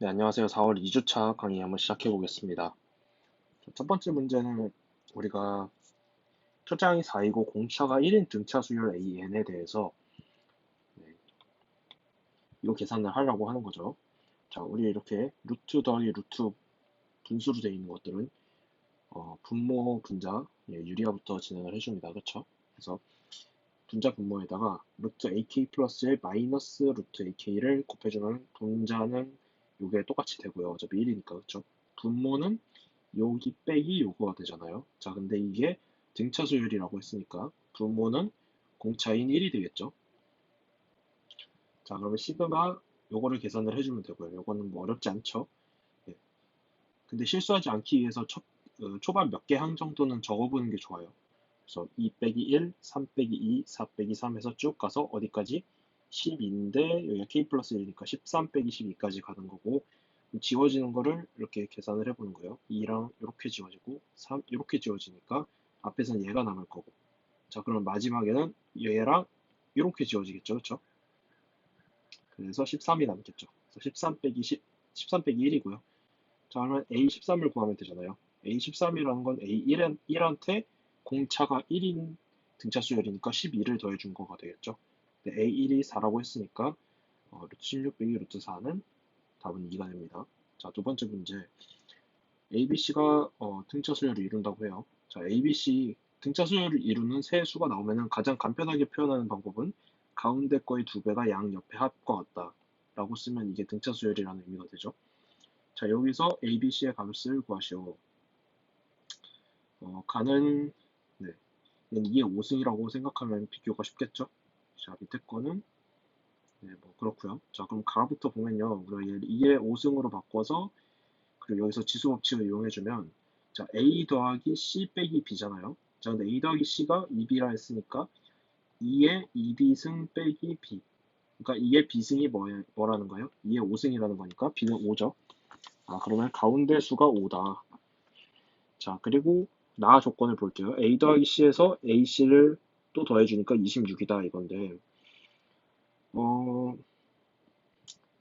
네, 안녕하세요. 4월 2주차 강의 한번 시작해 보겠습니다. 첫 번째 문제는 우리가 초장이 4이고 공차가 1인 등차 수열 AN에 대해서 네, 이거 계산을 하려고 하는 거죠. 자, 우리 이렇게 루트 더하기 루트 분수로 되어 있는 것들은 분모, 분자, 유리화부터 진행을 해줍니다. 그렇죠? 그래서 분자 분모에다가 루트 AK 플러스 1 마이너스 루트 AK를 곱해주면 분자는 이게 똑같이 되고요. 어차피 1이니까 그렇죠? 분모는 여기 빼기 요거가 되잖아요. 자, 근데 이게 등차 수열이라고 했으니까 분모는 공차인 1이 되겠죠. 자, 그러면 시그마 요거를 계산을 해주면 되고요. 요거는 뭐 어렵지 않죠. 예. 근데 실수하지 않기 위해서 초반 몇 개 항 정도는 적어보는 게 좋아요. 그래서 2 빼기 1, 3 빼기 2, 4 빼기 3 해서 쭉 가서 어디까지? 12인데 여기가 k 플러스 1이니까 13 빼기 12까지 가는 거고 지워지는 거를 이렇게 계산을 해보는 거예요. 2랑 이렇게 지워지고 3 이렇게 지워지니까 앞에서는 얘가 남을 거고 자 그럼 마지막에는 얘랑 이렇게 지워지겠죠. 그렇죠? 그래서 13이 남겠죠. 그래서 13 빼기 10, 13 빼기 1이고요. 자 그러면 A13을 구하면 되잖아요. A13이라는 건 A1한테 공차가 1인 등차 수열이니까 12를 더해준 거가 되겠죠. 근데 A1이 4라고 했으니까 루트 16 빼기 루트 4는 답은 2가 됩니다. 자, 두 번째 문제. ABC가 등차 수열을 이룬다고 해요. 자, ABC 등차 수열을 이루는 세 수가 나오면 가장 간편하게 표현하는 방법은 가운데 거의 두 배가 양 옆의 합과 같다. 라고 쓰면 이게 등차 수열이라는 의미가 되죠. 자, 여기서 ABC의 값을 구하시오. 가는 네, 이게 5승이라고 생각하면 비교가 쉽겠죠? 자, 밑에 거는 네, 뭐 그렇고요. 자, 그럼 가부터 보면요. 우리가 이게 5승으로 바꿔서 그리고 여기서 지수 법칙을 이용해주면 자 a 더하기 c 빼기 b잖아요. 자 근데 a 더하기 c가 2b라 했으니까 2의 2b승 빼기 b 그러니까 2의 b승이 뭐라는 거예요? 2의 5승이라는 거니까 b는 5죠. 아 그러면 가운데 수가 5다. 자 그리고 나 조건을 볼게요. a 더하기 c에서 ac를 또 더해주니까 26이다 이건데 어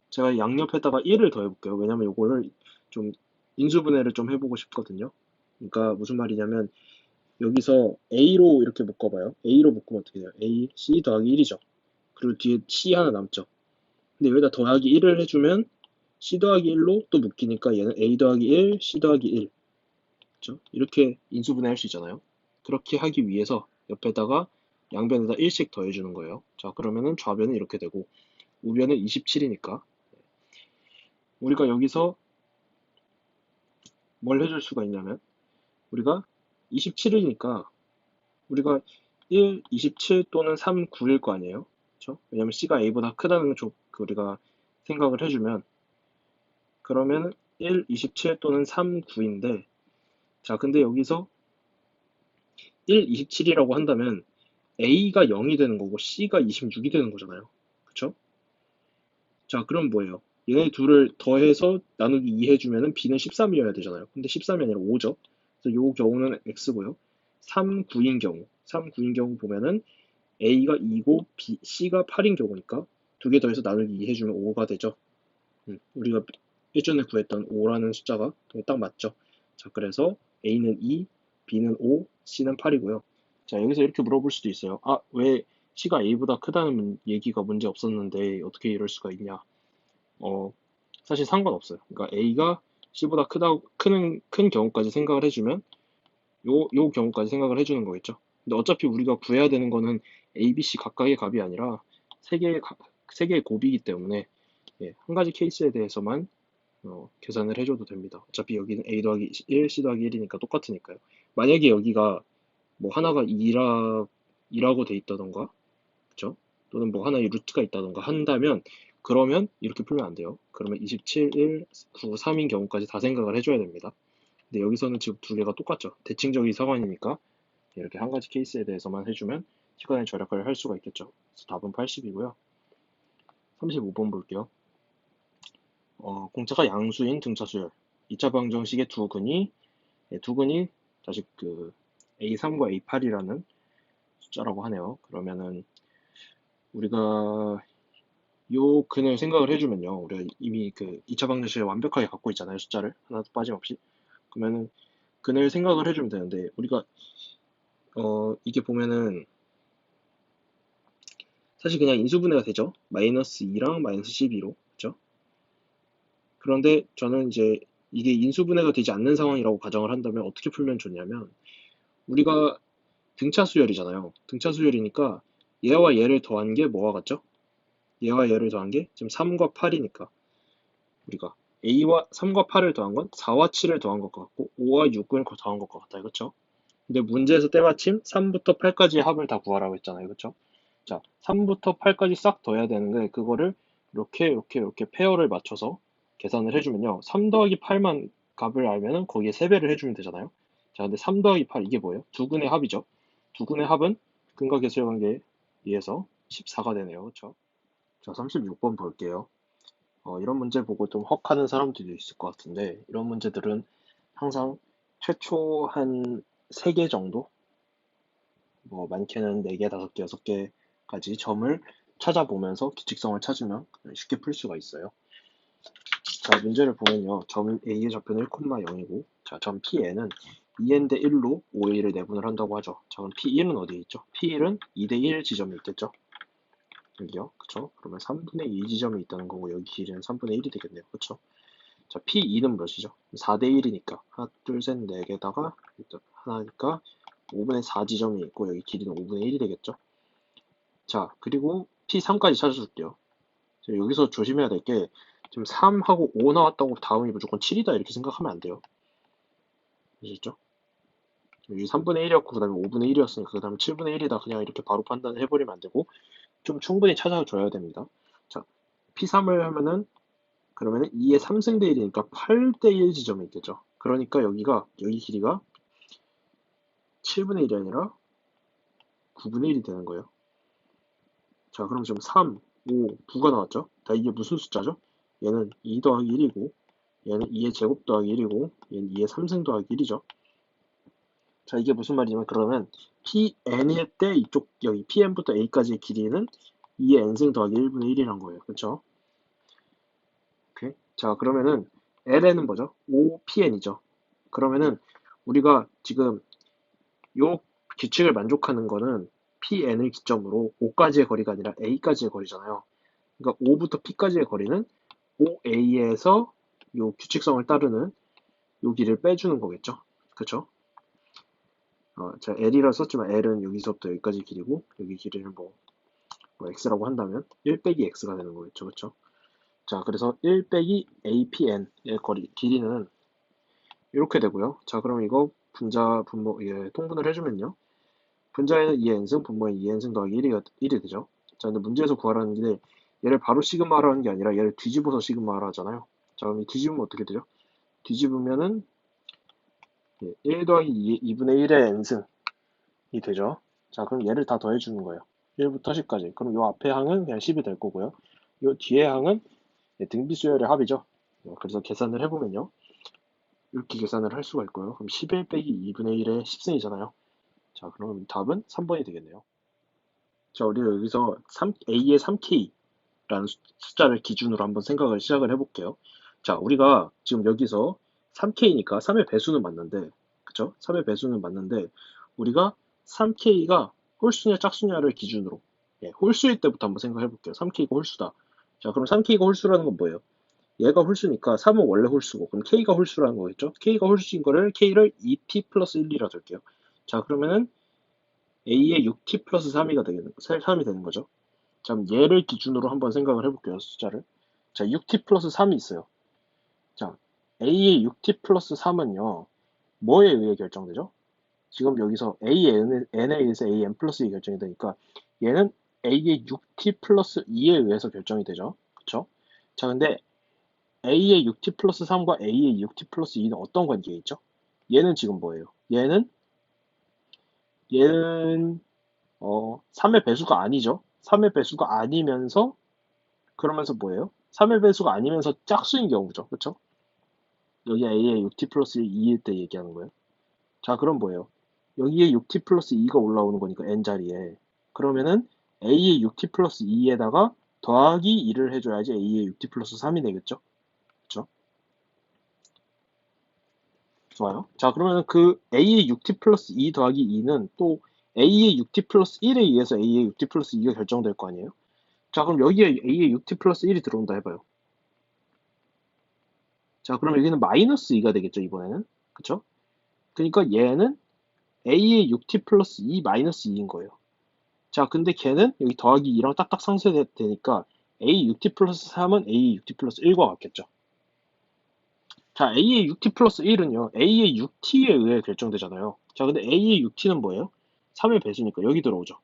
제가 양옆에다가 1을 더해볼게요. 왜냐면 이거를 좀 인수분해를 좀 해보고 싶거든요. 그러니까 무슨 말이냐면 여기서 A로 이렇게 묶어봐요. A로 묶으면 어떻게 돼요? A, C 더하기 1이죠. 그리고 뒤에 C 하나 남죠. 근데 여기다 더하기 1을 해주면 C 더하기 1로 또 묶이니까 얘는 A 더하기 1, C 더하기 1. 그렇죠? 이렇게 인수분해 할 수 있잖아요. 그렇게 하기 위해서 옆에다가 양변에다 1씩 더해주는 거예요. 자, 그러면은 좌변은 이렇게 되고 우변은 27이니까 우리가 여기서 뭘 해줄 수가 있냐면 우리가 27이니까 우리가 1, 27 또는 3, 9일 거 아니에요? 그렇죠? 왜냐면 C가 A보다 크다는 그 우리가 생각을 해주면 그러면 1, 27 또는 3, 9인데 자 근데 여기서 1, 27이라고 한다면 A가 0이 되는 거고 C가 26이 되는 거잖아요. 그쵸? 자 그럼 뭐예요? 얘네 둘을 더해서 나누기 2 해주면은 B는 13이어야 되잖아요. 근데 13이 아니라 5죠. 그래서 요 경우는 X고요. 3, 9인 경우 3, 9인 경우 보면은 A가 2고 C가 8인 경우니까 두 개 더해서 나누기 2 해주면 5가 되죠. 우리가 예전에 구했던 5라는 숫자가 딱 맞죠. 자, 그래서 A는 2, B는 5, C는 8이고요. 자, 여기서 이렇게 물어볼 수도 있어요. 아, 왜 C가 A보다 크다는 얘기가 문제 없었는데 어떻게 이럴 수가 있냐? 어, 사실 상관없어요. 그러니까 A가 C보다 큰 경우까지 생각을 해주면 요 경우까지 생각을 해주는 거겠죠. 근데 어차피 우리가 구해야 되는 거는 A, B, C 각각의 값이 아니라 세 개의 곱이기 때문에 한 가지 케이스에 대해서만 계산을 해줘도 됩니다. 어차피 여기는 A 더하기 1, C 더하기 1이니까 똑같으니까요. 만약에 여기가 뭐 하나가 2라고 돼 있다던가, 그쵸? 또는 뭐 하나의 루트가 있다던가 한다면, 그러면 이렇게 풀면 안 돼요. 그러면 27, 1, 9, 3인 경우까지 다 생각을 해줘야 됩니다. 근데 여기서는 지금 두 개가 똑같죠. 대칭적인 상황이니까 이렇게 한 가지 케이스에 대해서만 해주면 시간의 절약을 할 수가 있겠죠. 그래서 답은 80이고요. 35번 볼게요. 공차가 양수인 등차수열. 2차 방정식의 두 근이 다시 그 A3과 A8이라는 숫자라고 하네요. 그러면은 우리가 요 근을 생각을 해주면요. 우리가 이미 그 2차 방정식을 완벽하게 갖고 있잖아요. 숫자를 하나도 빠짐없이. 그러면은 근을 생각을 해주면 되는데 우리가 이게 보면은 사실 그냥 인수분해가 되죠. 마이너스 2랑 마이너스 12로. 그죠? 그런데 저는 이제 이게 인수분해가 되지 않는 상황이라고 가정을 한다면 어떻게 풀면 좋냐면 우리가 등차 수열이잖아요. 등차 수열이니까 얘와 얘를 더한 게 뭐와 같죠? 얘와 얘를 더한 게 지금 3과 8이니까 우리가 A와 3과 8을 더한 건 4와 7을 더한 것과 같고 5와 6을 더한 것과 같아요. 그렇죠? 근데 문제에서 때마침 3부터 8까지의 합을 다 구하라고 했잖아요. 그렇죠? 자, 3부터 8까지 싹 더해야 되는데 그거를 이렇게 페어를 맞춰서 계산을 해주면요. 3 더하기 8만 값을 알면은 거기에 3배를 해주면 되잖아요. 자, 근데 3 더하기 8 이게 뭐예요? 두 근의 합이죠. 두 근의 합은 근과 계수의 관계에 의해서 14가 되네요. 그렇죠? 자, 36번 볼게요. 이런 문제 보고 좀 헉하는 사람들도 있을 것 같은데 이런 문제들은 항상 최초 한 3개 정도? 뭐 많게는 4개, 5개, 6개까지 점을 찾아보면서 규칙성을 찾으면 쉽게 풀 수가 있어요. 자, 문제를 보면요. 점 A의 좌표는 1,0이고 자, 점 P에는 2n 대 1로 5A를 내분을 한다고 하죠. 자, 그럼 P1은 어디에 있죠? P1은 2대 1 지점이 있겠죠? 여기요. 그쵸? 그러면 3분의 2 지점이 있다는 거고 여기 길이는 3분의 1이 되겠네요. 그쵸? 자, P2는 몇이죠? 4대 1이니까 하나, 둘, 셋, 네 개다가 하나니까 5분의 4 지점이 있고 여기 길이는 5분의 1이 되겠죠? 자, 그리고 P3까지 찾아줄게요. 여기서 조심해야 될 게 지금 3하고 5 나왔다고 다음이 무조건 7이다 이렇게 생각하면 안 돼요. 아시죠? 여기 3분의 1이었고 그 다음에 5분의 1이었으니까 그 다음에 7분의 1이다 그냥 이렇게 바로 판단을 해버리면 안 되고 좀 충분히 찾아줘야 됩니다. 자, P3을 하면은 그러면은 2의 3승 대 1이니까 8대 1 지점이 있겠죠. 그러니까 여기 길이가 7분의 1이 아니라 9분의 1이 되는 거예요. 자, 그럼 지금 3, 5, 9가 나왔죠? 자, 이게 무슨 숫자죠? 얘는 2 더하기 1이고, 얘는 2의 제곱 더하기 1이고, 얘는 2의 3승 더하기 1이죠. 자, 이게 무슨 말이냐면, 그러면 Pn일 때 이쪽, 여기 Pn부터 A까지의 길이는 2의 n승 더하기 1분의 1이란 거예요. 그쵸? 오케이? 자, 그러면은 Ln은 뭐죠? 5Pn이죠. 그러면은 우리가 지금 요 규칙을 만족하는 거는 Pn을 기점으로 5까지의 거리가 아니라 A까지의 거리잖아요. 그러니까 5부터 P까지의 거리는 5A에서 요 규칙성을 따르는 요 길을 빼주는 거겠죠. 그쵸? 제가 L이라 썼지만 L은 여기서부터 여기까지 길이고 여기 길이를 뭐 X라고 한다면 1 빼기 X가 되는 거겠죠. 그쵸? 자, 그래서 1 빼기 APN의 거리, 길이는 이렇게 되고요. 자, 그럼 이거 분자, 분모, 통분을 해주면요. 분자에는 2n승, 분모에 2n승 더하기 1이 되죠. 자, 근데 문제에서 구하라는 게 얘를 바로 시그마로 하는 게 아니라 얘를 뒤집어서 시그마로 하잖아요. 자, 그럼 이 뒤집으면 어떻게 되죠? 뒤집으면은 1 더하기 2분의 1의 n승이 되죠. 자, 그럼 얘를 다 더해주는 거예요. 1부터 10까지. 그럼 요 앞에 항은 그냥 10이 될 거고요. 요 뒤에 항은 등비수열의 합이죠. 그래서 계산을 해보면요. 이렇게 계산을 할 수가 있고요. 그럼 11 빼기 2분의 1의 10승이잖아요. 자, 그럼 답은 3번이 되겠네요. 자, 우리가 여기서 A의 3K라는 숫자를 기준으로 한번 생각을 시작을 해볼게요. 자, 우리가 지금 여기서 3K니까 3의 배수는 맞는데, 그쵸? 3의 배수는 맞는데, 우리가 3K가 홀수냐 짝수냐를 기준으로, 홀수일 때부터 한번 생각해 볼게요. 3K가 홀수다. 자, 그럼 3K가 홀수라는 건 뭐예요? 얘가 홀수니까 3은 원래 홀수고, 그럼 K가 홀수라는 거겠죠? K가 홀수인 거를 K를 2T 플러스 1이라 둘게요. 자, 그러면은 A의 6T 플러스 3이 되는 거죠. 자, 그럼 얘를 기준으로 한번 생각을 해볼게요, 숫자를. 자, 6t 플러스 3이 있어요. 자, a의 6t 플러스 3은요, 뭐에 의해 결정되죠? 지금 여기서 a의 n에 의해서 an 플러스 2 결정이 되니까 얘는 a의 6t 플러스 2에 의해서 결정이 되죠. 그쵸? 자, 근데 a의 6t 플러스 3과 a의 6t 플러스 2는 어떤 관계에 있죠? 얘는 지금 뭐예요? 얘는 3의 배수가 아니죠. 3의 배수가 아니면서 그러면서 뭐예요? 3의 배수가 아니면서 짝수인 경우죠. 그쵸? 여기 a에 6t 플러스 2일 때 얘기하는 거예요. 자, 그럼 뭐예요? 여기에 6t 플러스 2가 올라오는 거니까 n자리에. 그러면은 a의 6t 플러스 2에다가 더하기 2를 해줘야지 a의 6t 플러스 3이 되겠죠? 그쵸? 좋아요. 자, 그러면 그 a의 6t 플러스 2 더하기 2는 또 a의 6t 플러스 1에 의해서 a의 6t 플러스 2가 결정될 거 아니에요? 자, 그럼 여기에 a의 6t 플러스 1이 들어온다 해봐요. 자, 그럼 여기는 마이너스 2가 되겠죠, 이번에는? 그쵸? 그러니까 얘는 a의 6t 플러스 2 마이너스 2인 거예요. 자, 근데 걔는 여기 더하기 2랑 딱딱 상쇄되니까 a 6t 플러스 3은 a 6t 플러스 1과 같겠죠. 자, a의 6t 플러스 1은요, a의 6t에 의해 결정되잖아요. 자, 근데 a의 6t는 뭐예요? 3의 배수니까 여기 들어오죠.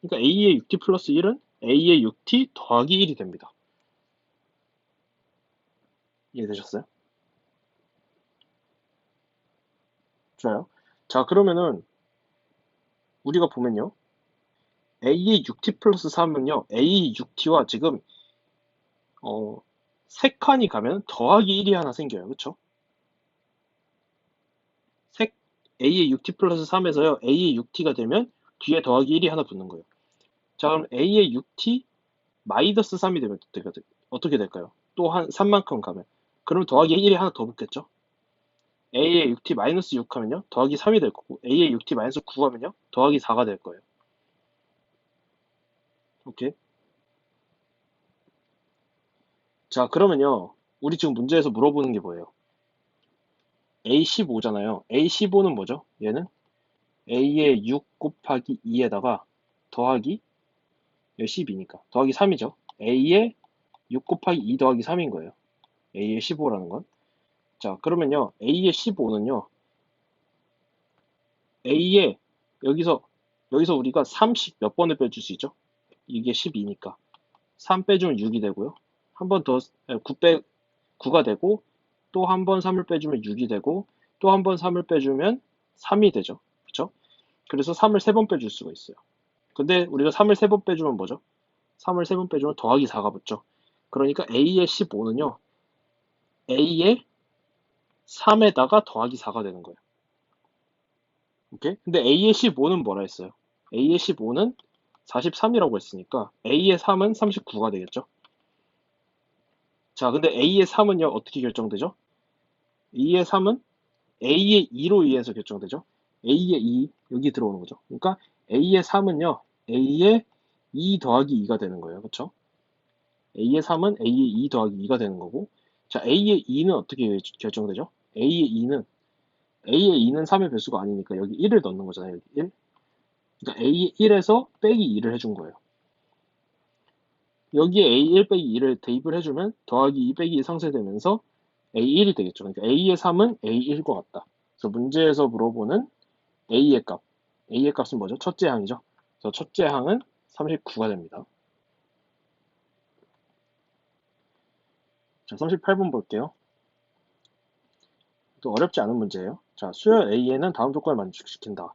그러니까 a의 6t 플러스 1은 a의 6t 더하기 1이 됩니다. 이해되셨어요? 좋아요. 자, 그러면은 우리가 보면요. a의 6t 플러스 3은요, a의 6t와 지금 어, 3칸이 가면 더하기 1이 하나 생겨요. 그쵸? 색 a의 6t 플러스 3에서요, a의 6t가 되면 뒤에 더하기 1이 하나 붙는 거예요. 자, 그럼 a의 6t 마이너스 3이 되면 어떻게 될까요? 또 한 3만큼 가면. 그럼 더하기 1이 하나 더 붙겠죠? a의 6t 마이너스 6 하면요, 더하기 3이 될 거고, a의 6t 마이너스 9 하면요, 더하기 4가 될 거예요. 오케이? 자, 그러면요, 우리 지금 문제에서 물어보는 게 뭐예요? A15잖아요. A15는 뭐죠? 얘는 a의 6 곱하기 2에다가 더하기 12니까 더하기 3이죠. a의 6 곱하기 2 더하기 3인 거예요. a의 15라는 건. 자, 그러면요, a의 15는요, a의 여기서 우리가 30 몇 번을 빼줄 수 있죠? 이게 12니까 3 빼주면 6이 되고요. 한 번 더 9가 되고, 또 한 번 3을 빼주면 6이 되고, 또 한 번 3을 빼주면 3이 되죠. 그쵸? 그래서 3을 3번 빼줄 수가 있어요. 근데 우리가 3을 3번 빼주면 뭐죠? 3을 3번 빼주면 더하기 4가 붙죠. 그러니까 a의 15는요, a의 3에다가 더하기 4가 되는 거예요. 오케이? 근데 a의 15는 뭐라 했어요? a의 15는 43이라고 했으니까 a의 3은 39가 되겠죠? 자, 근데 a의 3은요, 어떻게 결정되죠? a의 3은 a의 2로 의해서 결정되죠? a의 2, 여기 들어오는 거죠. 그러니까 a의 3은요, a의 2 더하기 2가 되는 거예요. 그쵸? a의 3은 a의 2 더하기 2가 되는 거고, 자, a의 2는 어떻게 결정되죠? a의 2는 3의 배수가 아니니까 여기 1을 넣는 거잖아요. 여기 1. 그러니까 a의 1에서 빼기 2를 해준 거예요. 여기에 a1 빼기 2를 대입을 해주면 더하기 2 빼기 2 상쇄되면서 a1이 되겠죠. 그러니까 a의 3은 a1과 같다. 그래서 문제에서 물어보는 a의 값은 뭐죠? 첫째 항이죠. 그래서 첫째 항은 39가 됩니다. 자, 38번 볼게요. 또 어렵지 않은 문제예요. 자, 수열 A에는 다음 조건을 만족시킨다.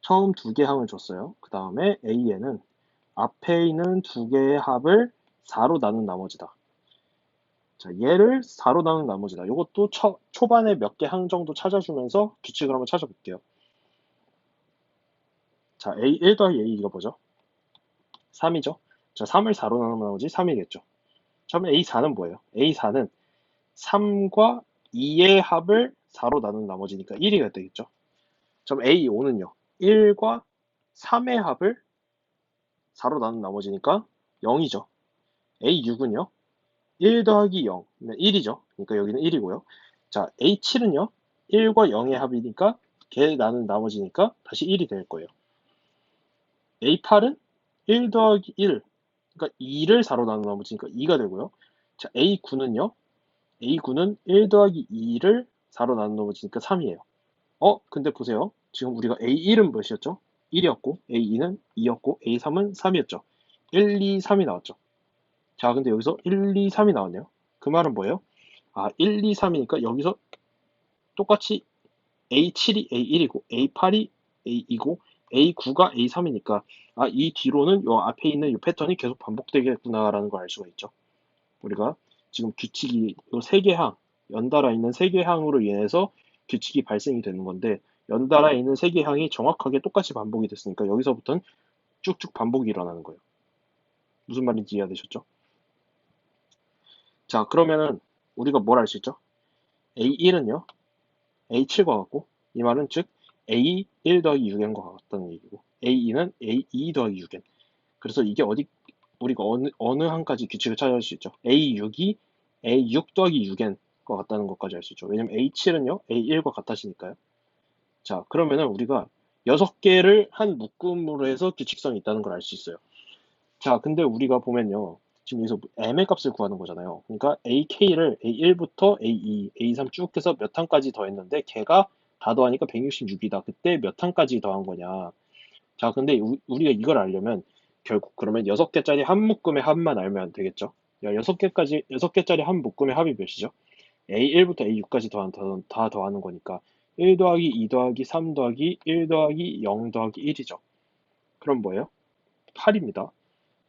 처음 두 개 항을 줬어요. 그 다음에 A에는 앞에 있는 두 개의 합을 4로 나눈 나머지다. 자, 얘를 4로 나눈 나머지다. 이것도 초반에 몇 개 항 정도 찾아주면서 규칙을 한번 찾아볼게요. 자, A1 더하기 A2가 뭐죠? 3이죠. 자, 3을 4로 나눈 나머지 3이겠죠. 그러면 A4는 뭐예요? A4는 3과 2의 합을 4로 나눈 나머지니까 1이 되겠죠. 그럼 A5는요. 1과 3의 합을 4로 나눈 나머지니까 0이죠. A6은요. 1 더하기 0, 1이죠. 그러니까 여기는 1이고요. 자, A7은요. 1과 0의 합이니까 걔 나눈 나머지니까 다시 1이 될 거예요. A8은 1 더하기 1, 그러니까 2를 4로 나눈 나머지니까 2가 되고요. 자, A9는요. A9는 1 더하기 2를 4로 나눈 나머지니까 3이에요. 근데 보세요. 지금 우리가 A1은 몇이었죠? 1이었고, A2는 2였고, A3은 3이었죠. 1, 2, 3이 나왔죠. 자, 근데 여기서 1, 2, 3이 나왔네요. 그 말은 뭐예요? 1, 2, 3이니까 여기서 똑같이 A7이 A1이고, A8이 A2고, A9가 A3이니까, 이 뒤로는 요 앞에 있는 이 패턴이 계속 반복되겠구나라는 걸 알 수가 있죠. 우리가 지금 규칙이 요 세 개 항, 연달아 있는 세 개 항으로 인해서 규칙이 발생이 되는 건데, 연달아 있는 세 개 항이 정확하게 똑같이 반복이 됐으니까 여기서부터는 쭉쭉 반복이 일어나는 거예요. 무슨 말인지 이해되셨죠? 자, 그러면은 우리가 뭘 알 수 있죠? A1은요, A7과 같고, 이 말은 즉 A1 더하기 6n과 같다는 얘기고, A2는 A2 더하기 6n. 그래서 이게 우리가 어느 한 가지 규칙을 찾아낼 수 있죠. A6이 A6 더하기 6n과 같다는 것까지 알 수 있죠. 왜냐면 A7은요, A1과 같아지니까요. 자, 그러면은 우리가 6개를 한 묶음으로 해서 규칙성이 있다는 걸 알 수 있어요. 자, 근데 우리가 보면요. 지금 여기서 m의 값을 구하는 거잖아요. 그러니까 ak를 A1부터 A2, A3 쭉 해서 몇 항까지 더했는데 걔가 다 더하니까 166이다. 그때 몇 항까지 더한 거냐. 자, 근데 우리가 이걸 알려면 결국 그러면 6개짜리 한 묶음의 합만 알면 되겠죠. 야, 6개짜리 한 묶음의 합이 몇이죠? A1부터 A6까지 다 더하는 거니까 1 더하기 2 더하기 3 더하기 1 더하기 0 더하기 1이죠. 그럼 뭐예요? 8입니다.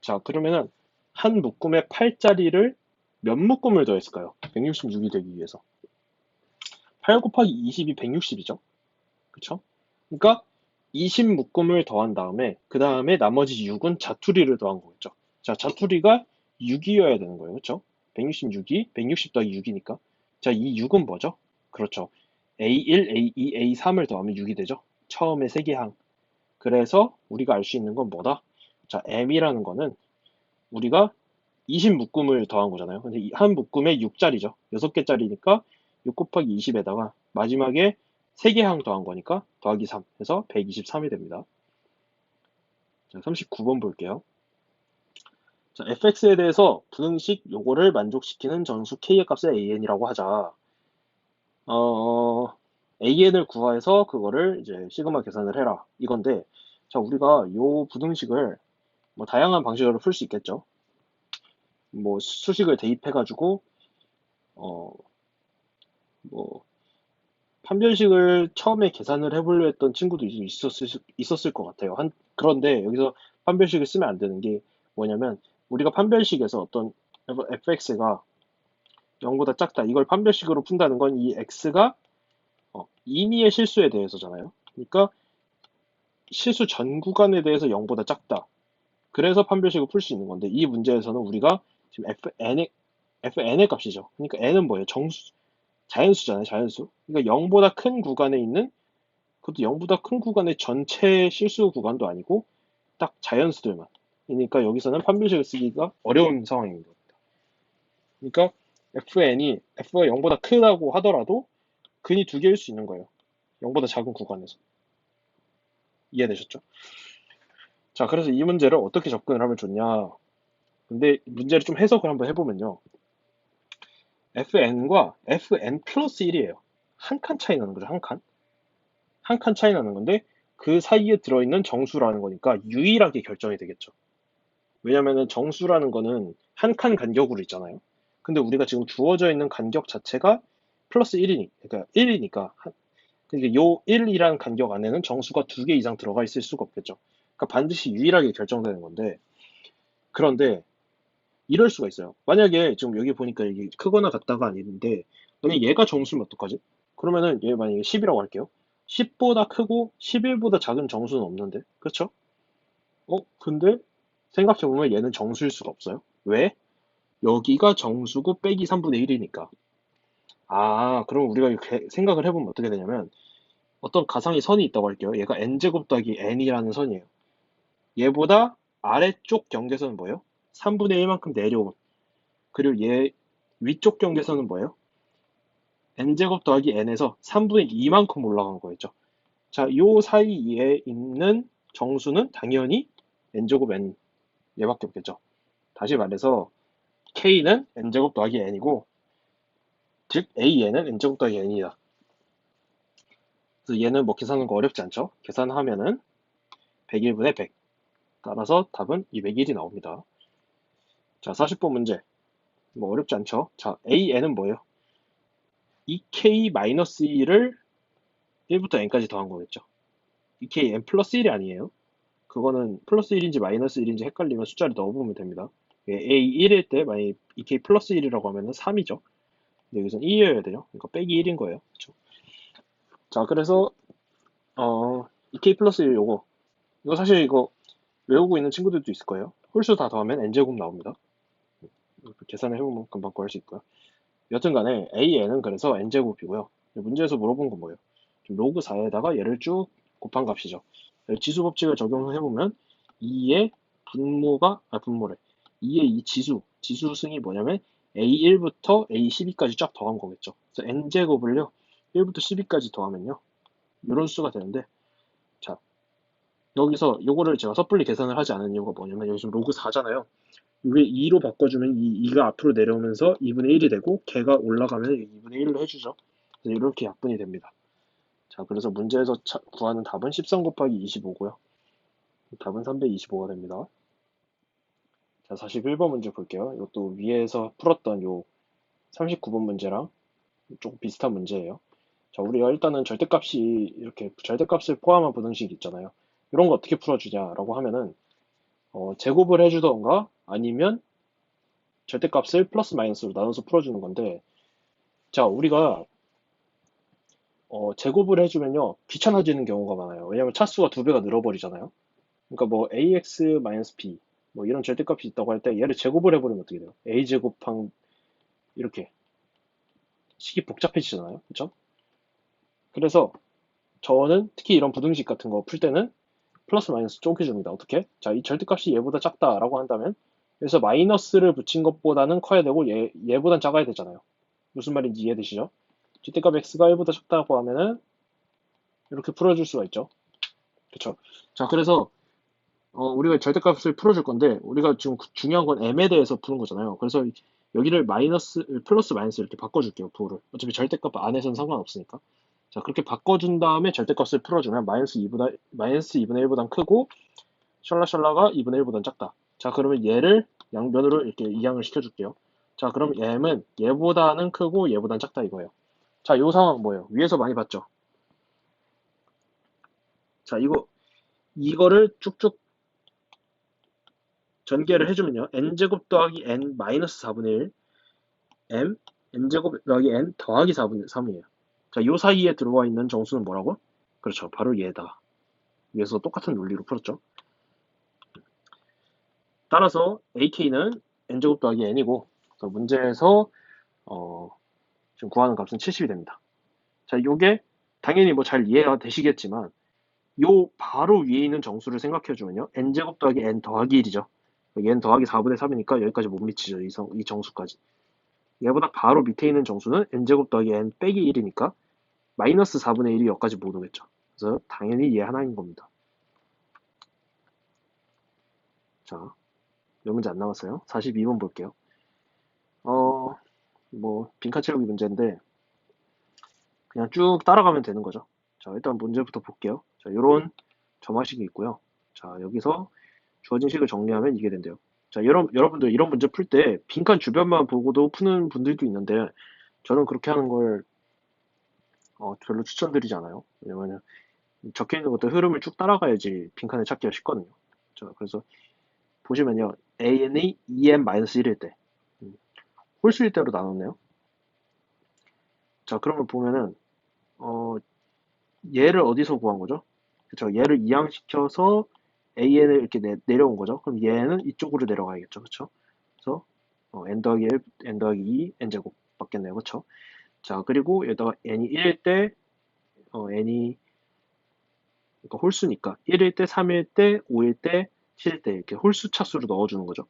자, 그러면은 한 묶음에 8짜리를 몇 묶음을 더했을까요? 166이 되기 위해서. 8 곱하기 20이 160이죠. 그쵸? 그러니까 20 묶음을 더한 다음에 그 다음에 나머지 6은 자투리를 더한 거겠죠. 자, 자투리가 6이어야 되는 거예요. 그쵸? 166이 160 더하기 6이니까. 자, 이 6은 뭐죠? 그렇죠. A1, A2, A3을 더하면 6이 되죠. 처음에 3개 항. 그래서 우리가 알 수 있는 건 뭐다? 자, M이라는 거는 우리가 20 묶음을 더한 거잖아요. 근데 한 묶음에 6짜리죠. 6개짜리니까 6 곱하기 20에다가 마지막에 3개 항 더한 거니까 더하기 3 해서 123이 됩니다. 자, 39번 볼게요. 자, fx에 대해서 부등식 요거를 만족시키는 전수 k의 값을 an이라고 하자. an을 구하해서 그거를 이제 시그마 계산을 해라. 이건데, 자, 우리가 요 부등식을 뭐 다양한 방식으로 풀 수 있겠죠. 뭐 수식을 대입해가지고 어, 뭐 판별식을 처음에 계산을 해보려 했던 친구도 있었을 것 같아요. 그런데 여기서 판별식을 쓰면 안 되는 게 뭐냐면 우리가 판별식에서 어떤 fx가 0보다 작다. 이걸 판별식으로 푼다는 건 이 x가 인위의 실수에 대해서잖아요. 그러니까 실수 전 구간에 대해서 0보다 작다. 그래서 판별식을 풀 수 있는 건데 이 문제에서는 우리가 지금 fn의 값이죠. 그러니까 n은 뭐예요? 자연수잖아요. 자연수. 그러니까 0보다 큰 구간에 있는 그것도 0보다 큰 구간의 전체 실수 구간도 아니고 딱 자연수들만. 그러니까 여기서는 판별식을 쓰기가 어려운 상황인 겁니다. 그러니까 f가 0보다 크다고 하더라도 근이 두 개일 수 있는 거예요. 0보다 작은 구간에서. 이해되셨죠? 자, 그래서 이 문제를 어떻게 접근을 하면 좋냐. 근데 문제를 좀 해석을 한번 해보면요. fn과 fn 플러스 1이에요. 한 칸 차이 나는 거죠, 한 칸. 한 칸 차이 나는 건데 그 사이에 들어있는 정수라는 거니까 유일하게 결정이 되겠죠. 왜냐면은 정수라는 거는 한 칸 간격으로 있잖아요. 근데 우리가 지금 주어져 있는 간격 자체가 플러스 1이니까 그러니까 요 1이라는 간격 안에는 정수가 2개 이상 들어가 있을 수가 없겠죠. 그러니까 반드시 유일하게 결정되는 건데 그런데 이럴 수가 있어요. 만약에 지금 여기 보니까 이게 크거나 같다가 아닌데 만약 얘가 정수면 어떡하지? 그러면은 얘 만약에 10이라고 할게요. 10보다 크고 11보다 작은 정수는 없는데 그렇죠? 근데 생각해보면 얘는 정수일 수가 없어요. 왜? 여기가 정수고 빼기 3분의 1이니까. 아, 그럼 우리가 이렇게 생각을 해보면 어떻게 되냐면 어떤 가상의 선이 있다고 할게요. 얘가 n제곱 더하기 n이라는 선이에요. 얘보다 아래쪽 경계선은 뭐예요? 3분의 1만큼 내려온. 그리고 얘 위쪽 경계선은 뭐예요? n제곱 더하기 n에서 3분의 2만큼 올라간 거였죠. 자, 요 사이에 있는 정수는 당연히 n제곱 n 얘밖에 없겠죠. 다시 말해서 k는 n제곱 더하기 n이고 즉 AN은 n제곱 더하기 n이다. 그래서 얘는 뭐 계산하는 거 어렵지 않죠? 계산하면은 101분의 100. 따라서 답은 201이 나옵니다. 자, 40번 문제. 뭐 어렵지 않죠? 자, AN은 뭐예요? 2K-1을 1부터 n까지 더한 거겠죠. 2K n 플러스 1이 아니에요. 그거는 플러스 1인지 마이너스 1인지 헷갈리면 숫자를 넣어보면 됩니다. A1일 때 만약 2K 플러스 1이라고 하면은 3이죠. 근데 여기서는 2여야 돼요. 그러니까 빼기 1인 거예요. 그쵸? 자, 그래서 2K 플러스 1 요거 이거 사실 이거 외우고 있는 친구들도 있을 거예요. 홀수 다 더하면 n제곱 나옵니다. 계산을 해보면 금방 구할 수 있고요. 여튼간에 AN은 그래서 n제곱이고요. 문제에서 물어본 건 뭐예요? 로그 4에다가 얘를 쭉 곱한 값이죠. 지수 법칙을 적용해보면 2의 분모래. 2의 이 지수승이 뭐냐면 A1부터 A12까지 쫙 더한 거겠죠. 그래서 n제곱을요, 1부터 12까지 더하면요, 이런 수가 되는데, 자, 여기서 요거를 제가 섣불리 계산을 하지 않은 이유가 뭐냐면, 여기 지금 로그 4잖아요. 위에 2로 바꿔주면 이 2가 앞으로 내려오면서 2분의 1이 되고, 걔가 올라가면 2분의 1로 해주죠. 그래서 이렇게 약분이 됩니다. 자, 그래서 문제에서 구하는 답은 13 곱하기 25고요. 답은 325가 됩니다. 자, 41번 문제 볼게요. 이것도 위에서 풀었던 요 39번 문제랑 조금 비슷한 문제예요. 자, 우리가 일단은 절대값이 이렇게 절대값을 포함한 부등식 있잖아요. 이런 거 어떻게 풀어주냐라고 하면은 제곱을 해주던가 아니면 절대값을 플러스 마이너스로 나눠서 풀어주는 건데, 자, 우리가 제곱을 해주면요 귀찮아지는 경우가 많아요. 왜냐면 차수가 두 배가 늘어버리잖아요. 그러니까 뭐 ax-b 뭐 이런 절대값이 있다고 할 때 얘를 제곱을 해버리면 어떻게 돼요? a 제곱한 이렇게 식이 복잡해지잖아요. 그렇죠? 그래서 저는 특히 이런 부등식 같은 거 풀 때는 플러스 마이너스 쪼개줍니다. 어떻게? 자, 이 절대값이 얘보다 작다라고 한다면 그래서 마이너스를 붙인 것보다는 커야 되고 얘보단 작아야 되잖아요. 무슨 말인지 이해되시죠? 절대값 x가 1보다 작다고 하면은 이렇게 풀어줄 수가 있죠. 그렇죠? 자, 그래서 우리가 절대값을 풀어줄 건데 우리가 지금 중요한 건 m에 대해서 푸는 거잖아요. 그래서 여기를 플러스 마이너스 이렇게 바꿔줄게요. 부호를. 어차피 절대값 안에서는 상관없으니까. 자, 그렇게 바꿔준 다음에 절대값을 풀어주면 마이너스 2분의 1보단 크고 샬라샬라가 2분의 1보단 작다. 자, 그러면 얘를 양변으로 이렇게 이항을 시켜줄게요. 자, 그럼 m은 얘보다는 크고 얘보단 작다 이거예요. 자, 요 상황 뭐예요? 위에서 많이 봤죠? 자, 이거를 쭉쭉 전개를 해주면요. n제곱 더하기 n 마이너스 4분의 1 m n제곱 더하기 n 더하기 4분의 3이에요. 자, 요 사이에 들어와 있는 정수는 뭐라고? 그렇죠. 바로 얘다. 위에서 똑같은 논리로 풀었죠. 따라서 ak는 n제곱 더하기 n이고 문제에서 지금 구하는 값은 70이 됩니다. 자, 요게 당연히 뭐 잘 이해가 되시겠지만 요 바로 위에 있는 정수를 생각해주면요. n제곱 더하기 n 더하기 1이죠. n 더하기 4분의 3이니까 여기까지 못 미치죠. 이 정수까지. 얘보다 바로 밑에 있는 정수는 n제곱 더하기 n 빼기 1이니까 마이너스 4분의 1이 여기까지 못 오겠죠. 그래서 당연히 얘 하나인 겁니다. 자, 몇 문제 안 남았어요. 42번 볼게요. 빈칸 채우기 문제인데 그냥 쭉 따라가면 되는 거죠. 자, 일단 문제부터 볼게요. 자, 요런 점화식이 있고요. 자, 여기서 주어진 식을 정리하면 이게 된대요. 자, 여러분들 이런 문제 풀 때 빈칸 주변만 보고도 푸는 분들도 있는데 저는 그렇게 하는 걸 별로 추천드리지 않아요. 왜냐면 적혀 있는 것도 흐름을 쭉 따라가야지 빈칸을 찾기가 쉽거든요. 자, 그래서 보시면요. AN이 2n-1일 때 홀수일 때로 나눴네요. 자, 그러면 보면은 얘를 어디서 구한 거죠? 그쵸? 얘를 이항시켜서 AN을 이렇게 내려온 거죠. 그럼 얘는 이쪽으로 내려가야겠죠. 그쵸? 그래서 n 더하기 1, n 더하기 2, n제곱 받겠네요. 그쵸? 자, 그리고 여기다가 n이 1일 때 n이 그러니까 홀수니까 1일 때, 3일 때, 5일 때, 7일 때 이렇게 홀수 차수로 넣어주는 거죠.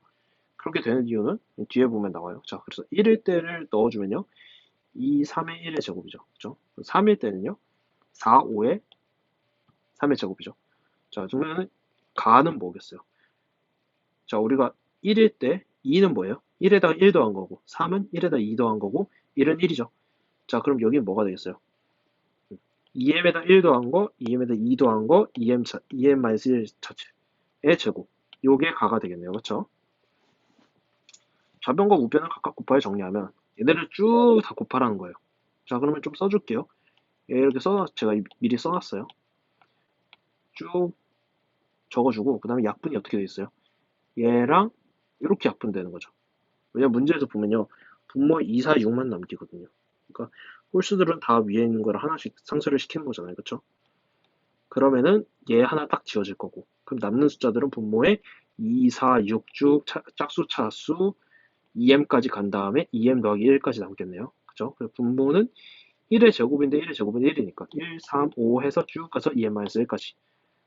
그렇게 되는 이유는 뒤에 보면 나와요. 자, 그래서 1일 때를 넣어주면요. 2, 3의 1의 제곱이죠. 그죠? 3일 때는요. 4, 5의 3의 제곱이죠. 자, 그러면 가는 뭐겠어요? 자, 우리가 1일 때 2는 뭐예요? 1에다가 1 더한 거고 3은 1에다 2 더한 거고 1은 1이죠. 자, 그럼 여기는 뭐가 되겠어요? 2m에다 1 더한 거, 2m에다 2 더한 거, 2m-1 자체의 제곱. 요게 가가 되겠네요. 그렇죠? 좌변과 우변을 각각 곱하여 정리하면 얘네를 쭉 다 곱하라는 거예요. 자, 그러면 좀 써줄게요. 이렇게 제가 미리 써놨어요. 쭉 적어주고 그 다음에 약분이 어떻게 돼 있어요? 얘랑 이렇게 약분되는 거죠. 왜냐면 문제에서 보면요. 분모 2, 4, 6만 남기거든요. 그러니까 홀수들은 다 위에 있는 걸 하나씩 상쇄를 시키는 거잖아요. 그쵸? 그러면은 얘 하나 딱 지워질 거고 그럼 남는 숫자들은 분모에 2, 4, 6 쭉 짝수, 차수, 2m까지 간 다음에 2m 더하기 1까지 남겠네요. 그죠? 그래서 분모는 1의 제곱인데 1의 제곱은 1이니까 1, 3, 5 해서 쭉 가서 2m-1까지.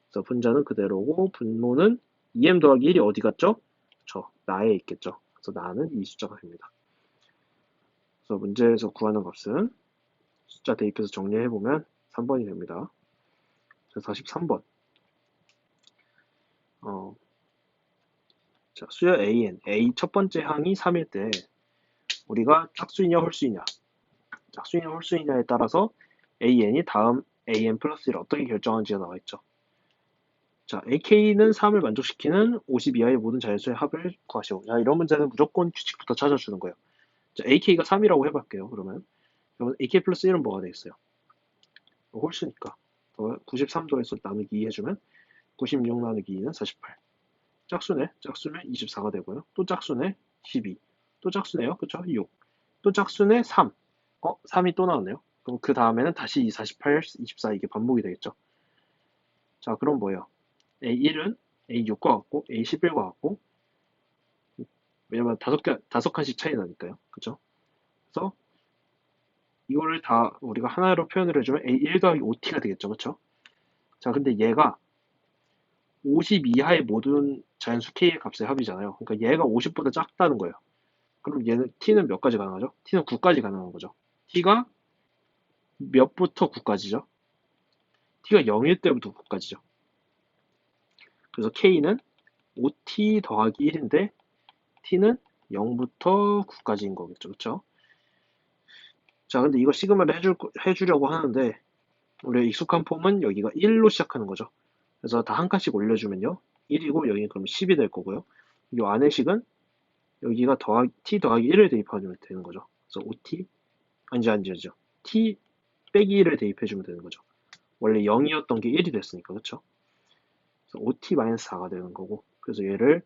그래서 분자는 그대로고 분모는 2m 더하기 1이 어디 갔죠? 나에 있겠죠. 그래서 나는 이 숫자가 됩니다. 그래서 문제에서 구하는 값은 숫자 대입해서 정리해보면 3번이 됩니다. 그래서 43번. 자, 수열 A 첫 번째 항이 3일 때 우리가 짝수이냐 홀수이냐 짝수이냐 홀수이냐에 따라서 AN이 다음 AN 플러스 1을 어떻게 결정하는지가 나와 있죠. 자, AK는 3을 만족시키는 50 이하의 모든 자연수의 합을 구하시오. 자, 이런 문제는 무조건 규칙부터 찾아주는 거예요. 자, AK가 3이라고 해볼게요. 그러면 AK 플러스 1은 뭐가 되겠어요? 홀수니까 93도에서 나누기 2 해주면 96 나누기 2는 48. 짝수네. 짝수는 24가 되고요. 또 짝수네. 12. 또 짝수네요. 그쵸? 6. 또 짝수네. 3. 3이 또 나왔네요. 그럼 그 다음에는 다시 48, 24 이게 반복이 되겠죠. 자, 그럼 뭐예요? A1은 A6과 같고 A11과 같고 왜냐면 다섯 칸씩 차이 나니까요. 그죠? 그래서 이거를 다 우리가 하나로 표현을 해주면 A1 더하기 OT가 되겠죠. 그쵸? 자, 근데 얘가 50 이하의 모든 자연수 K의 값의 합이잖아요. 그러니까 얘가 50보다 작다는 거예요. 그럼 얘는 T는 몇 가지 가능하죠? T는 9까지 가능한 거죠. T가 몇부터 9까지죠? T가 0일 때부터 9까지죠. 그래서 K는 5T 더하기 1인데 T는 0부터 9까지인 거겠죠. 그쵸? 자, 근데 이거 시그마를 해주려고 하는데 우리의 익숙한 폼은 여기가 1로 시작하는 거죠. 그래서 다 한 칸씩 올려주면요. 1이고 여기는 그럼 10이 될 거고요. 이 안의식은 여기가 t 더하기 1을 대입하면 되는 거죠. 그래서 5t 아니죠. t 빼기 1을 대입해주면 되는 거죠. 원래 0이었던 게 1이 됐으니까 그렇죠? 그래서 5t-4가 되는 거고 그래서 얘를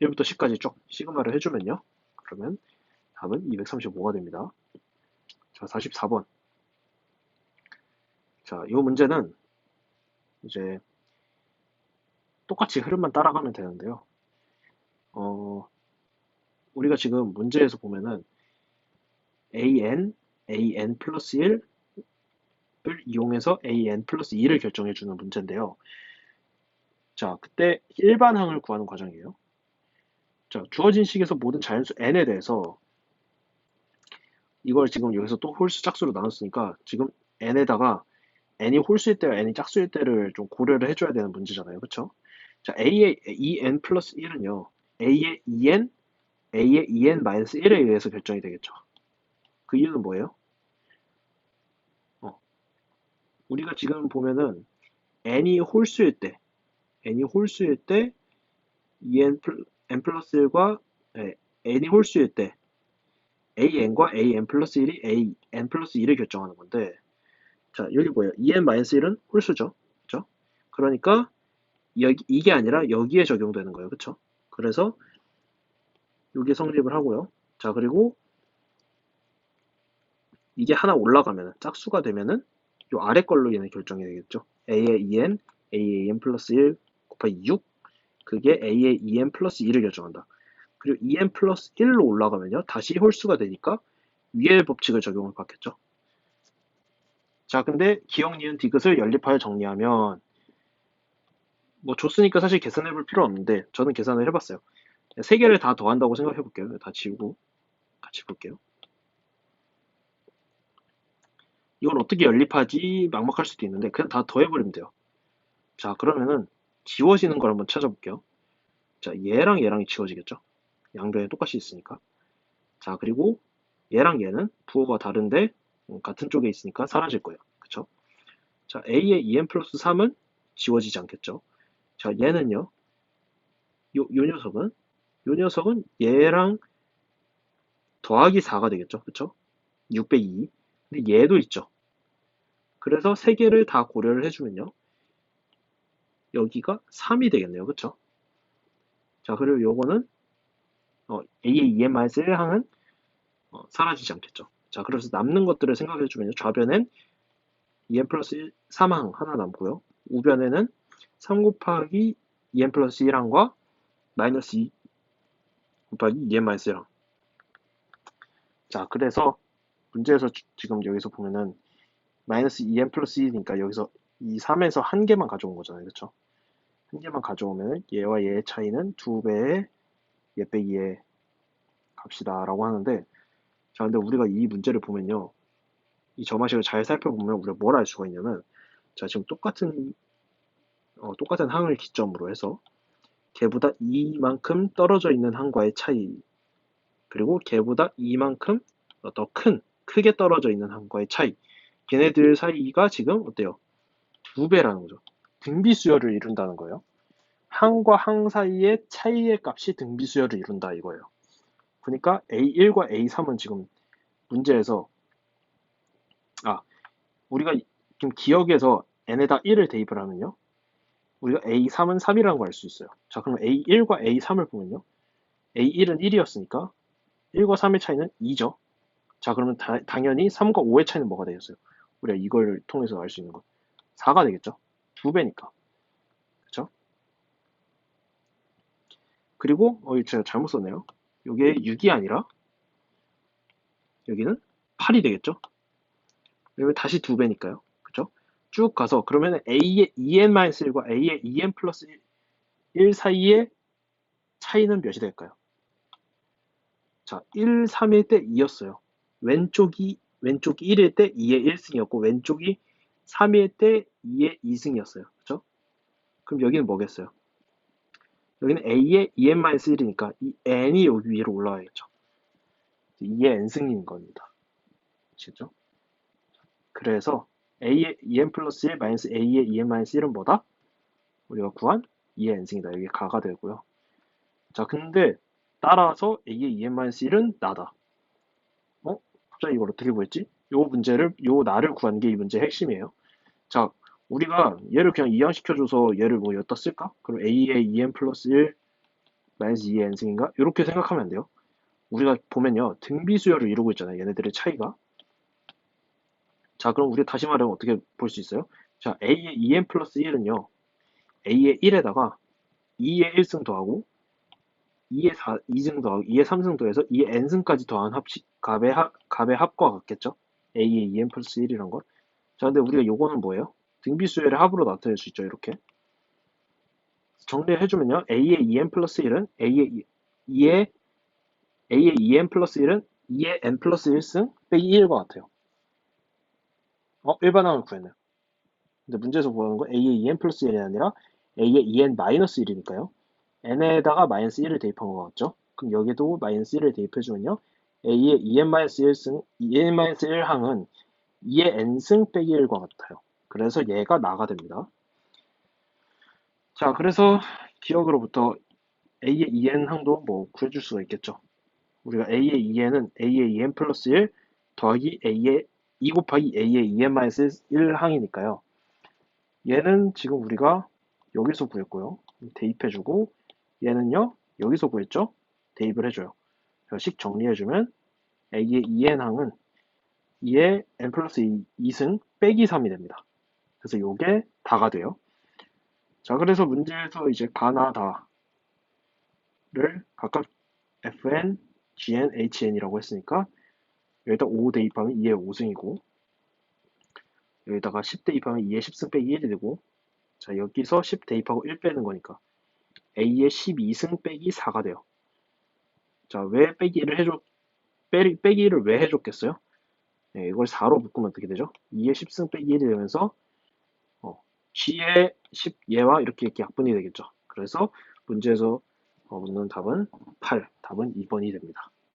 1부터 10까지 쭉 시그마를 해주면요. 그러면 답은 235가 됩니다. 자, 44번. 자, 이 문제는 이제 똑같이 흐름만 따라가면 되는데요. 우리가 지금 문제에서 보면은 an 플러스 1을 이용해서 an 플러스 2를 결정해주는 문제인데요. 자, 그때 일반항을 구하는 과정이에요. 자, 주어진 식에서 모든 자연수 n에 대해서 이걸 지금 여기서 또 홀수 짝수로 나눴으니까 지금 n에다가 n이 홀수일 때와 n이 짝수일 때를 좀 고려를 해줘야 되는 문제잖아요. 그쵸? 자, a의 2n 플러스 1은요. a의 2n 마이너스 1에 의해서 결정이 되겠죠. 그 이유는 뭐예요? 우리가 지금 보면은 n이 홀수일 때 n 플러스 1과 n이 홀수일 때 an과 an 플러스 1이 an 플러스 2를 결정하는 건데 자 여기 뭐예요? 2n-1은 홀수죠. 그죠? 그러니까 이게 아니라 여기에 적용되는 거예요. 그쵸? 그래서 여기에 성립을 하고요. 자 그리고 이게 하나 올라가면은 짝수가 되면은 요 아래 걸로 얘는 결정이 되겠죠. a의 2n, a의 2n 플러스 1 곱하기 6 그게 a의 2n 플러스 2를 결정한다. 그리고 2n 플러스 1로 올라가면요. 다시 홀수가 되니까 위의 법칙을 적용을 받겠죠. 자, 근데 기억, 니은, 디귿을 연립하여 정리하면 뭐 줬으니까 사실 계산해 볼 필요 없는데 저는 계산을 해봤어요. 세 개를 다 더한다고 생각해 볼게요. 다 지우고 같이 볼게요. 이걸 어떻게 연립하지 막막할 수도 있는데 그냥 다 더해버리면 돼요. 자, 그러면은 지워지는 걸 한번 찾아볼게요. 자, 얘랑 얘랑이 지워지겠죠? 양변에 똑같이 있으니까. 자, 그리고 얘랑 얘는 부호가 다른데 같은 쪽에 있으니까 사라질 거예요. 그쵸? 자, a의 2n 플러스 3은 지워지지 않겠죠? 자, 얘는요. 요 녀석은 얘랑 더하기 4가 되겠죠? 그쵸? 602. 근데 얘도 있죠. 그래서 세 개를 다 고려를 해주면요. 여기가 3이 되겠네요. 그쵸? 자, 그리고 요거는 a의 2n-1항은 사라지지 않겠죠. 자, 그래서 남는 것들을 생각해주면요. 좌변엔 2n 플러스 3항 하나 남고요. 우변에는 3 곱하기 2n 플러스 1항과 마이너스 2 곱하기 2n 마이너스 1항 자, 그래서 문제에서 지금 여기서 보면은 마이너스 2n 플러스 1이니까 여기서 이 3에서 한 개만 가져온 거잖아요. 그쵸? 한 개만 가져오면 얘와 얘의 차이는 2배의 얘 빼기 얘 값이다 라고 하는데, 자, 근데 우리가 이 문제를 보면요, 이 점화식을 잘 살펴보면 우리가 뭘 알 수가 있냐면, 자, 지금 똑같은 항을 기점으로 해서 걔보다 이만큼 떨어져 있는 항과의 차이, 그리고 걔보다 이만큼 더 크게 떨어져 있는 항과의 차이, 걔네들 사이가 지금 어때요? 2배라는 거죠. 등비수열을 이룬다는 거예요. 항과 항 사이의 차이의 값이 등비수열을 이룬다 이거예요. 그러니까 A1과 A3은 지금 문제에서, 우리가 지금 기억에서 n에다 1을 대입을 하면요, 우리가 A3은 3이라는 걸 알 수 있어요. 자, 그럼 A1과 A3을 보면요, A1은 1이었으니까 1과 3의 차이는 2죠. 자, 그러면 당연히 3과 5의 차이는 뭐가 되겠어요? 우리가 이걸 통해서 알 수 있는 건 4가 되겠죠. 2배니까. 그쵸? 그리고 제가 잘못 썼네요. 이게 6이 아니라 여기는 8이 되겠죠. 여기 다시 2배니까요. 그쵸? 쭉 가서 그러면 A의 2n-1과 A의 2n 플러스 1 사이의 차이는 몇이 될까요? 자, 1, 3일 때 2였어요. 왼쪽이 1일 때 2의 1승이었고 왼쪽이 3일 때 2의 2승이었어요. 그쵸? 그럼 여기는 뭐겠어요? 여기는 A의 2n-1이니까 이 n이 여기 위로 올라와야겠죠. 2의 n승인 겁니다. 아시겠죠? 그래서 A의 2n 플러스 1 마이너스 A의 2n-1은 뭐다? 우리가 구한 2의 n승이다. 여기 가가 되고요. 자, 근데 따라서 A의 2n-1은 나다. 갑자기 이걸 어떻게 구했지? 요 나를 구한 게 이 문제의 핵심이에요. 자, 우리가 얘를 그냥 이항시켜줘서 얘를 뭐 여기다 쓸까? 그럼 A의 2n 플러스 1 마이너스 2의 n승인가? 이렇게 생각하면 안 돼요. 우리가 보면요, 등비수열을 이루고 있잖아요. 얘네들의 차이가. 자, 그럼 우리 다시 말하면 어떻게 볼 수 있어요? 자, A의 2n 플러스 1은요, A의 1에다가 2의 1승 더하고 2의 2승 더하고 2의 3승 더해서 2의 n승까지 더한 값의 합과 같겠죠? A의 2n 플러스 1이란 건. 자, 근데 우리가 요거는 뭐예요? 등비수열의 합으로 나타낼 수 있죠, 이렇게. 정리해주면요, A의 2n 플러스 1은 A의 2n 플러스 1은 2의 n 플러스 1승 빼기 1과 같아요. 일반항을 구했네요. 근데 문제에서 구하는 건 A의 2n 플러스 1이 아니라 A의 2n 마이너스 1이니까요. n에다가 마이너스 1을 대입한 것 같죠? 그럼 여기도 마이너스 1을 대입해주면요, A의 2n 마이너스 1승, 2n 마이너스 1항은 2의 n승 빼기 1과 같아요. 그래서 얘가 나가 됩니다. 자, 그래서 기억으로부터 A의 2n 항도 뭐 구해줄 수가 있겠죠. 우리가 A의 2n은 A의 2n 플러스 1 더하기 A의 2 곱하기 A의 2n 마이너스 1항이니까요. 얘는 지금 우리가 여기서 구했고요. 대입해주고, 얘는요, 여기서 구했죠? 대입을 해줘요. 식 정리해주면 A의 2n항은 2의 n 플러스 2승 빼기 3이 됩니다. 그래서 요게 다가 돼요. 자, 그래서 문제에서 이제 가나 다를 각각 fn, gn, hn이라고 했으니까 여기다 5 대입하면 2의 5승이고, 여기다가 10 대입하면 2의 10승 빼기 1이 되고, 자, 여기서 10 대입하고 1 빼는 거니까 A의 12승 빼기 4가 돼요. 자, 왜 빼기를 왜 해줬겠어요? 네, 이걸 4로 묶으면 어떻게 되죠? 2의 10승 빼기 1이 되면서 G의 10얘와 이렇게 약분이 되겠죠. 그래서 문제에서 묻는 답은 8, 답은 2번이 됩니다.